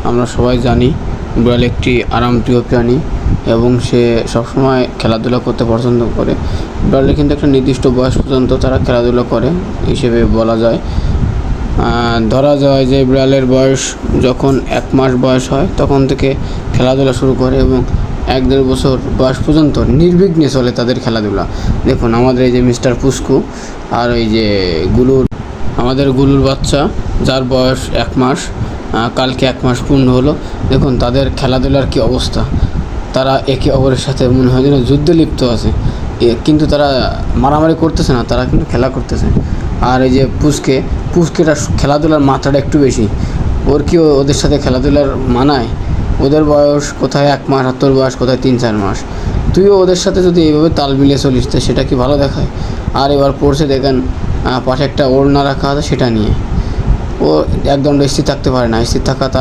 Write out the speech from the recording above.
আমরা সবাই জানি বিড়াল একটি আরামপ্রিয় প্রাণী এবং সে সবসময় খেলাধুলা করতে পছন্দ করে। বিড়ালের কিন্তু একটা নির্দিষ্ট বয়স পর্যন্ত তারা খেলাধুলা করে হিসেবে বলা যায়। ধরা যায় যে বিড়ালের বয়স যখন 1 মাস বয়স হয় তখন থেকে খেলাধুলা শুরু করে এবং 1-1.5 বছর বয়স পর্যন্ত নির্বিঘ্নে চলে তাদের খেলাধুলা। দেখুন আমাদের এই যে মিস্টার পুস্কু আর এই যে আমাদের গুলুর বাচ্চা যার বয়স 1 মাস, কালকে 1 মাস পূর্ণ হলো। দেখুন তাদের খেলাধুলার কী অবস্থা, তারা একে অপরের সাথে মনে হয় যেন যুদ্ধে লিপ্ত আছে, কিন্তু তারা মারামারি করতেছে না, তারা কিন্তু খেলা করতেছে। আর এই যে পুচকেটার খেলাধুলার মাত্রাটা একটু বেশি, ওর কি ওদের সাথে খেলাধুলার মানায়? ওদের বয়স কোথায় 1 মাস আর তোর বয়স কোথায় 3-4 মাস। তুইও ওদের সাথে যদি এইভাবে তাল মিলিয়ে চলিস তো সেটা কি ভালো দেখায়? আর এবার পড়ছে দেখেন পাশে একটা ওড়না রাখা আছে সেটা নিয়ে ও একদম স্থির থাকতে পারে না। স্থির থাকা তার